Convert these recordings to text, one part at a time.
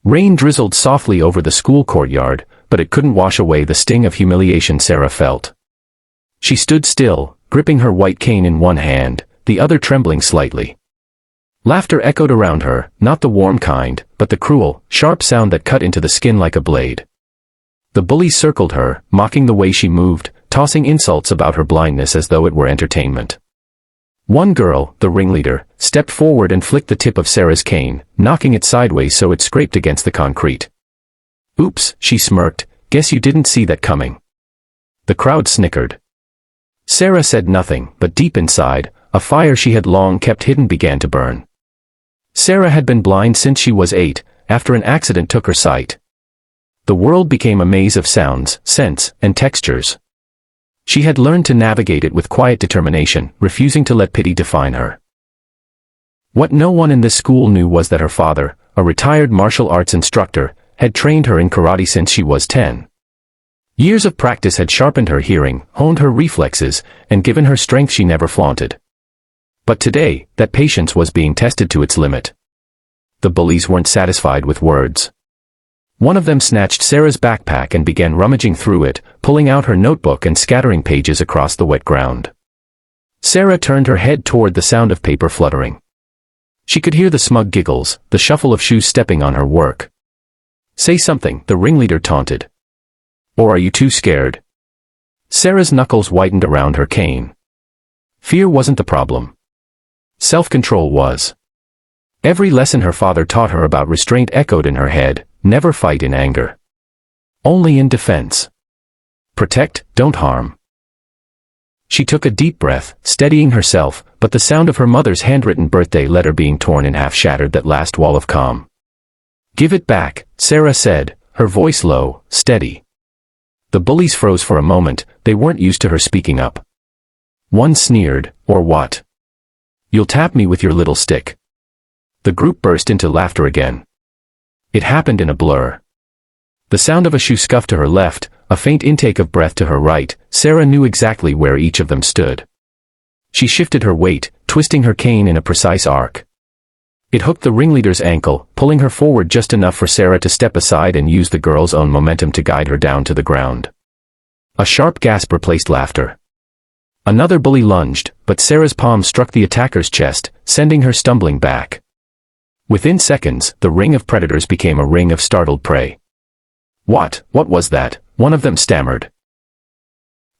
Rain drizzled softly over the school courtyard, but it couldn't wash away the sting of humiliation Sarah felt. She stood still, gripping her white cane in one hand, the other trembling slightly. Laughter echoed around her, not the warm kind, but the cruel, sharp sound that cut into the skin like a blade. The bullies circled her, mocking the way she moved, tossing insults about her blindness as though it were entertainment. One girl, the ringleader, stepped forward and flicked the tip of Sarah's cane, knocking it sideways so it scraped against the concrete. "Oops," she smirked, "guess you didn't see that coming." The crowd snickered. Sarah said nothing, but deep inside, a fire she had long kept hidden began to burn. Sarah had been blind since she was 8, after an accident took her sight. The world became a maze of sounds, scents, and textures. She had learned to navigate it with quiet determination, refusing to let pity define her. What no one in this school knew was that her father, a retired martial arts instructor, had trained her in karate since she was 10. Years of practice had sharpened her hearing, honed her reflexes, and given her strength she never flaunted. But today, that patience was being tested to its limit. The bullies weren't satisfied with words. One of them snatched Sarah's backpack and began rummaging through it, pulling out her notebook and scattering pages across the wet ground. Sarah turned her head toward the sound of paper fluttering. She could hear the smug giggles, the shuffle of shoes stepping on her work. "Say something," the ringleader taunted. "Or are you too scared?" Sarah's knuckles whitened around her cane. Fear wasn't the problem. Self-control was. Every lesson her father taught her about restraint echoed in her head: never fight in anger. Only in defense. Protect, don't harm. She took a deep breath, steadying herself, but the sound of her mother's handwritten birthday letter being torn in half shattered that last wall of calm. "Give it back," Sarah said, her voice low, steady. The bullies froze for a moment, they weren't used to her speaking up. One sneered, "Or what? You'll tap me with your little stick." The group burst into laughter again. It happened in a blur. The sound of a shoe scuffed to her left, a faint intake of breath to her right. Sarah knew exactly where each of them stood. She shifted her weight, twisting her cane in a precise arc. It hooked the ringleader's ankle, pulling her forward just enough for Sarah to step aside and use the girl's own momentum to guide her down to the ground. A sharp gasp replaced laughter. Another bully lunged, but Sarah's palm struck the attacker's chest, sending her stumbling back. Within seconds, the ring of predators became a ring of startled prey. What was that?" one of them stammered.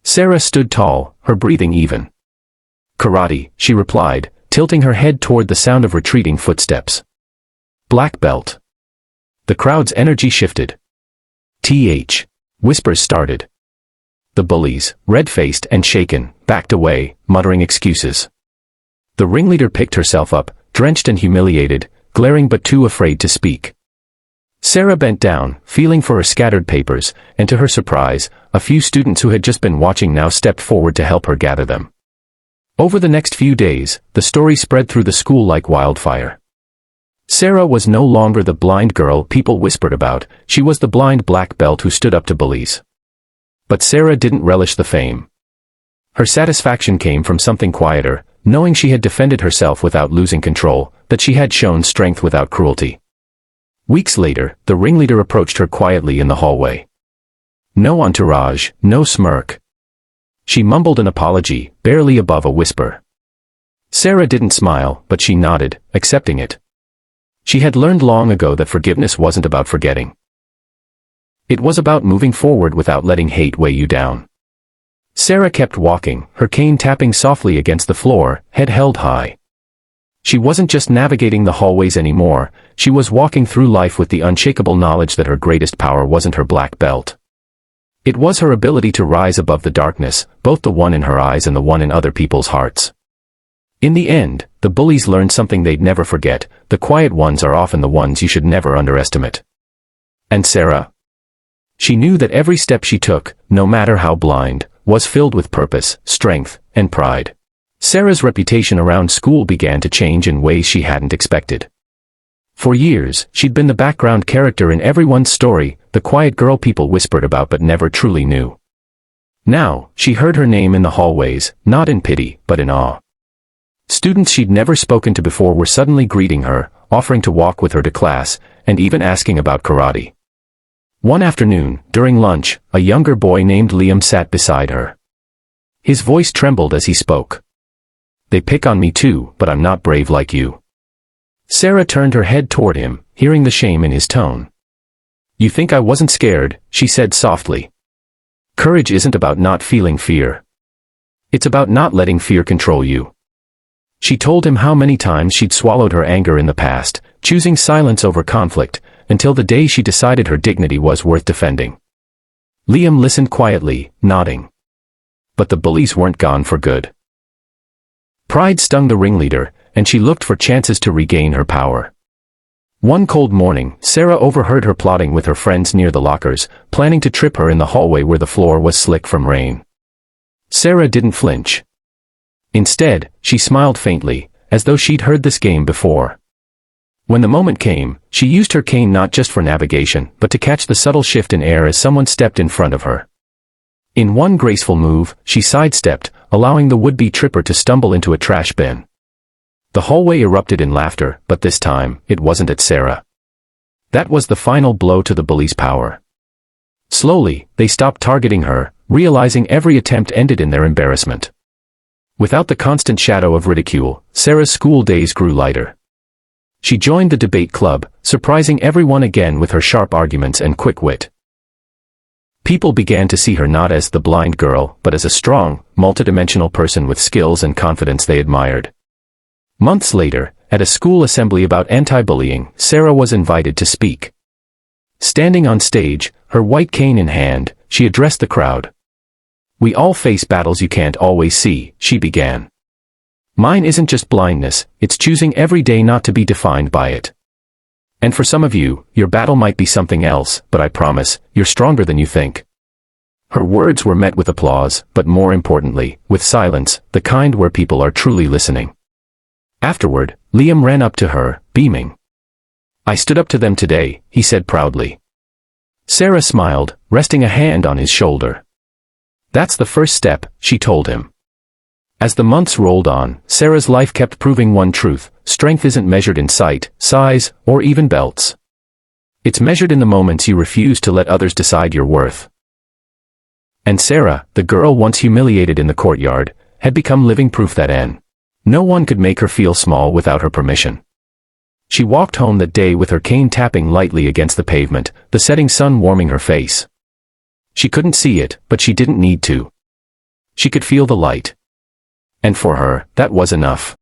Sarah stood tall, her breathing even. "Karate," she replied, tilting her head toward the sound of retreating footsteps. "Black belt." The crowd's energy shifted. Whispers started. The bullies, red-faced and shaken, backed away, muttering excuses. The ringleader picked herself up, drenched and humiliated, glaring but too afraid to speak. Sarah bent down, feeling for her scattered papers, and to her surprise, a few students who had just been watching now stepped forward to help her gather them. Over the next few days, the story spread through the school like wildfire. Sarah was no longer the blind girl people whispered about, she was the blind black belt who stood up to bullies. But Sarah didn't relish the fame. Her satisfaction came from something quieter, knowing she had defended herself without losing control, that she had shown strength without cruelty. Weeks later, the ringleader approached her quietly in the hallway. No entourage, no smirk. She mumbled an apology, barely above a whisper. Sarah didn't smile, but she nodded, accepting it. She had learned long ago that forgiveness wasn't about forgetting. It was about moving forward without letting hate weigh you down. Sarah kept walking, her cane tapping softly against the floor, head held high. She wasn't just navigating the hallways anymore, she was walking through life with the unshakable knowledge that her greatest power wasn't her black belt. It was her ability to rise above the darkness, both the one in her eyes and the one in other people's hearts. In the end, the bullies learned something they'd never forget: the quiet ones are often the ones you should never underestimate. And Sarah? She knew that every step she took, no matter how blind, was filled with purpose, strength, and pride. Sarah's reputation around school began to change in ways she hadn't expected. For years, she'd been the background character in everyone's story, the quiet girl people whispered about but never truly knew. Now, she heard her name in the hallways, not in pity, but in awe. Students she'd never spoken to before were suddenly greeting her, offering to walk with her to class, and even asking about karate. One afternoon, during lunch, a younger boy named Liam sat beside her. His voice trembled as he spoke. "They pick on me too, but I'm not brave like you." Sarah turned her head toward him, hearing the shame in his tone. "You think I wasn't scared," she said softly. "Courage isn't about not feeling fear. It's about not letting fear control you." She told him how many times she'd swallowed her anger in the past, choosing silence over conflict, until the day she decided her dignity was worth defending. Liam listened quietly, nodding. But the bullies weren't gone for good. Pride stung the ringleader, and she looked for chances to regain her power. One cold morning, Sarah overheard her plotting with her friends near the lockers, planning to trip her in the hallway where the floor was slick from rain. Sarah didn't flinch. Instead, she smiled faintly, as though she'd heard this game before. When the moment came, she used her cane not just for navigation, but to catch the subtle shift in air as someone stepped in front of her. In one graceful move, she sidestepped, allowing the would-be tripper to stumble into a trash bin. The hallway erupted in laughter, but this time, it wasn't at Sarah. That was the final blow to the bully's power. Slowly, they stopped targeting her, realizing every attempt ended in their embarrassment. Without the constant shadow of ridicule, Sarah's school days grew lighter. She joined the debate club, surprising everyone again with her sharp arguments and quick wit. People began to see her not as the blind girl, but as a strong, multidimensional person with skills and confidence they admired. Months later, at a school assembly about anti-bullying, Sarah was invited to speak. Standing on stage, her white cane in hand, she addressed the crowd. "We all face battles you can't always see," she began. "Mine isn't just blindness, it's choosing every day not to be defined by it. And for some of you, your battle might be something else, but I promise, you're stronger than you think." Her words were met with applause, but more importantly, with silence, the kind where people are truly listening. Afterward, Liam ran up to her, beaming. "I stood up to them today," he said proudly. Sarah smiled, resting a hand on his shoulder. "That's the first step," she told him. As the months rolled on, Sarah's life kept proving one truth: strength isn't measured in sight, size, or even belts. It's measured in the moments you refuse to let others decide your worth. And Sarah, the girl once humiliated in the courtyard, had become living proof that no one could make her feel small without her permission. She walked home that day with her cane tapping lightly against the pavement, the setting sun warming her face. She couldn't see it, but she didn't need to. She could feel the light. And for her, that was enough.